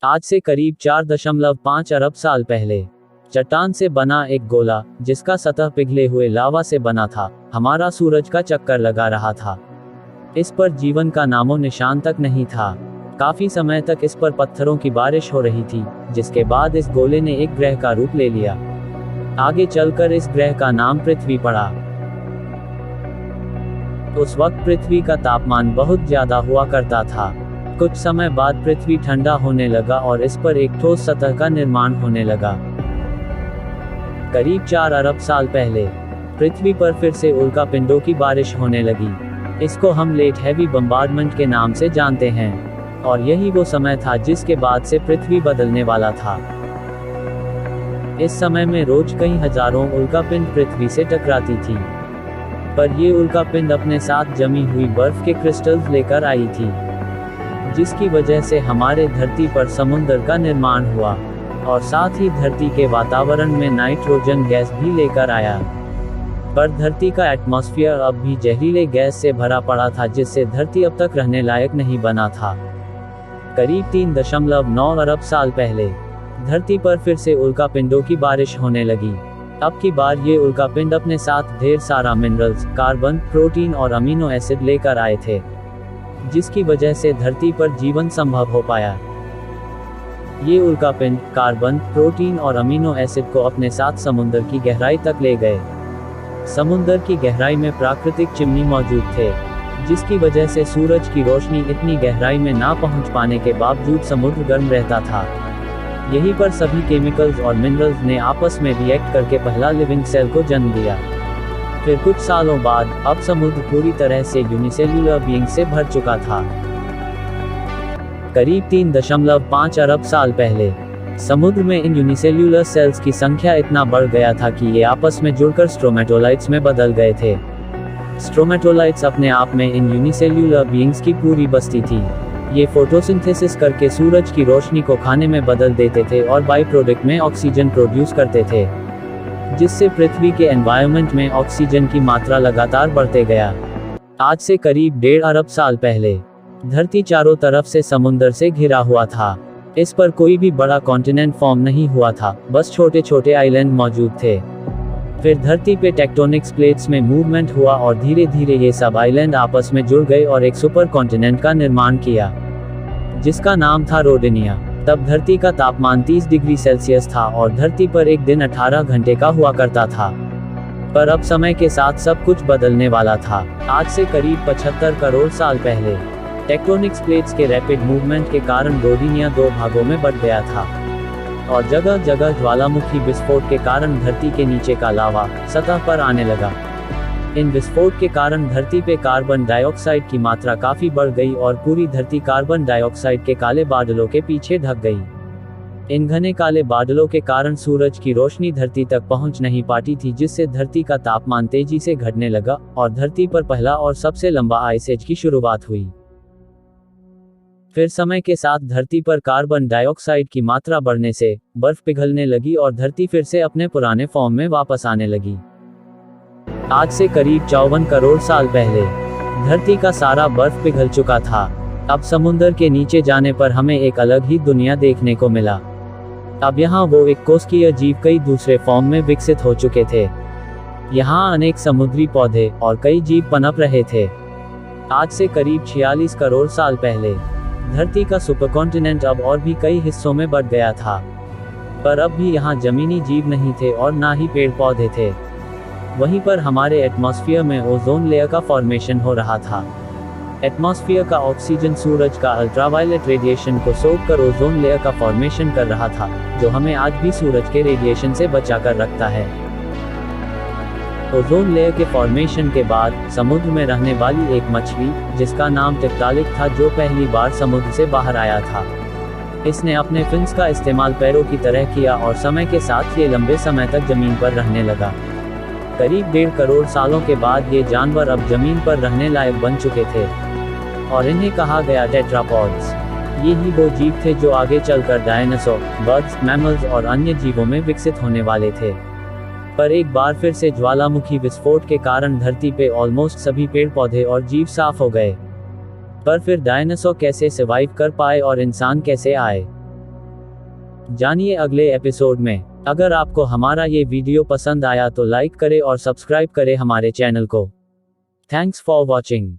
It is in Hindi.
आज से करीब 4.5 अरब साल पहले चट्टान से बना एक गोला, जिसका सतह पिघले हुए लावा से बना था, हमारा सूरज का चक्कर लगा रहा था। इस पर जीवन का नामो निशान तक नहीं था। काफी समय तक इस पर पत्थरों की बारिश हो रही थी, जिसके बाद इस गोले ने एक ग्रह का रूप ले लिया। आगे चलकर इस ग्रह का नाम पृथ्वी पड़ा। उस वक्त पृथ्वी का तापमान बहुत ज्यादा हुआ करता था। कुछ समय बाद पृथ्वी ठंडा होने लगा और इस पर एक ठोस सतह का निर्माण होने लगा। करीब 4 अरब साल पहले पृथ्वी पर फिर से उल्कापिंडों की बारिश होने लगी। इसको हम लेट हैवी बम्बार्डमेंट के नाम से जानते हैं, और यही वो समय था जिसके बाद से पृथ्वी बदलने वाला था। इस समय में रोज कई हजारों उल्कापिंड पृथ्वी से टकराती थी, पर ये उल्कापिंड अपने साथ जमी हुई बर्फ के क्रिस्टल्स लेकर आई थी, जिसकी वजह से हमारे धरती पर समुद्र का निर्माण हुआ, और साथ ही धरती के वातावरण में नाइट्रोजन गैस भी लेकर आया। पर धरती का एटमॉस्फेयर अब भी जहरीले गैस से भरा पड़ा था, जिससे धरती अब तक रहने लायक नहीं बना था। करीब 3.9 अरब साल पहले धरती पर फिर से उल्कापिंडों की बारिश होने लगी। अब की बार ये उल्कापिंड अपने साथ ढेर सारा मिनरल्स, कार्बन, प्रोटीन और अमीनो एसिड लेकर आए थे, जिसकी वजह से धरती पर जीवन संभव हो पाया। ये उल्कापिंड कार्बन, प्रोटीन और अमीनो एसिड को अपने साथ समुद्र की गहराई तक ले गए। समुद्र की गहराई में प्राकृतिक चिमनी मौजूद थे, जिसकी वजह से सूरज की रोशनी इतनी गहराई में ना पहुंच पाने के बावजूद समुद्र गर्म रहता था। यहीं पर सभी केमिकल्स और मिनरल्स ने आपस में रिएक्ट करके पहला लिविंग सेल को जन्म दिया। फिर कुछ सालों बाद अब समुद्र पूरी तरह से यूनिसेल्युलर बीइंग से भर चुका था। करीब 3.5 अरब साल पहले समुद्र में इन यूनिसेल्युलर सेल्स की संख्या इतना बढ़ गया था कि ये आपस में जुड़कर स्ट्रोमेटोलाइट्स में बदल गए थे। स्ट्रोमेटोलाइट्स अपने आप में इन यूनिसेल्युलर बीइंग्स की पूरी बस्ती थी। ये फोटोसिंथेसिस करके सूरज की रोशनी को खाने में बदल देते थे और बाई प्रोडक्ट में ऑक्सीजन प्रोड्यूस करते थे, जिससे पृथ्वी के एनवायरनमेंट में ऑक्सीजन की मात्रा लगातार बढ़ते गया। आज से करीब 1.5 अरब साल पहले धरती चारों तरफ से समुद्र से घिरा हुआ था। इस पर कोई भी बड़ा कॉन्टिनेंट फॉर्म नहीं हुआ था, बस छोटे छोटे आइलैंड मौजूद थे। फिर धरती पे टेक्टोनिक्स प्लेट्स में मूवमेंट हुआ और धीरे धीरे ये सब आइलैंड आपस में जुड़ गए और एक सुपर कॉन्टिनेंट का निर्माण किया, जिसका नाम था रोडेनिया। तब धरती का तापमान 30 डिग्री सेल्सियस था और धरती पर एक दिन 18 घंटे का हुआ करता था। पर अब समय के साथ सब कुछ बदलने वाला था। आज से करीब 75 करोड़ साल पहले टेक्टोनिक्स प्लेट्स के रैपिड मूवमेंट के कारण रोडेनिया 2 भागों में बंट गया था, और जगह जगह ज्वालामुखी विस्फोट के कारण धरती के नीचे का लावा सतह पर आने लगा। इन विस्फोट के कारण धरती पे कार्बन डाइऑक्साइड की मात्रा काफी बढ़ गई और पूरी धरती कार्बन डाइऑक्साइड के काले बादलों के पीछे ढक गई। इन घने काले बादलों के कारण सूरज की रोशनी धरती तक पहुंच नहीं पाती थी, जिससे धरती का तापमान तेजी से घटने लगा और धरती पर पहला और सबसे लंबा आइस एज की शुरुआत हुई। फिर समय के साथ धरती पर कार्बन डाइऑक्साइड की मात्रा बढ़ने से बर्फ पिघलने लगी और धरती फिर से अपने पुराने फॉर्म में वापस आने लगी। आज से करीब 54 करोड़ साल पहले धरती का सारा बर्फ पिघल चुका था। अब समुद्र के नीचे जाने पर हमें एक अलग ही दुनिया देखने को मिला। अब यहाँ वो एक कोशिकीय जीव कई दूसरे फॉर्म में विकसित हो चुके थे। यहाँ अनेक समुद्री पौधे और कई जीव पनप रहे थे। आज से करीब 46 करोड़ साल पहले धरती का सुपरकॉन्टिनेंट अब और भी कई हिस्सों में बढ़ गया था, पर अब भी यहाँ जमीनी जीव नहीं थे और ना ही पेड़ पौधे थे। वहीं पर हमारे एटमॉस्फेयर में ओजोन लेयर का फॉर्मेशन हो रहा था। एटमॉस्फेयर का ऑक्सीजन सूरज का अल्ट्रावायलेट रेडिएशन को सोख कर ओजोन लेयर का फॉर्मेशन कर रहा था, जो हमें आज भी सूरज के रेडिएशन से बचा कर रखता है। ओजोन लेयर के फॉर्मेशन के बाद समुद्र में रहने वाली एक मछली, जिसका नाम टिक्टालिक था, जो पहली बार समुद्र से बाहर आया था। इसने अपने फिन्स का इस्तेमाल पैरों की तरह किया और समय के साथ ये लंबे समय तक जमीन पर रहने लगा। करीब 1.5 करोड़ सालों के बाद ये जानवर अब जमीन पर रहने लायक बन चुके थे और इन्हें कहा गया टेट्रापॉड्स। ये ही वो जीव थे जो आगे चलकर डायनासोर, बर्ड्स, मैमल्स और अन्य जीवों में विकसित होने वाले थे। पर एक बार फिर से ज्वालामुखी विस्फोट के कारण धरती पे ऑलमोस्ट सभी पेड़ पौधे और जीव साफ हो गए। पर फिर डायनासोर कैसे सर्वाइव कर पाए और इंसान कैसे आए? जानिए अगले एपिसोड में। अगर आपको हमारा ये वीडियो पसंद आया तो लाइक करें और सब्सक्राइब करें हमारे चैनल को। Thanks for watching.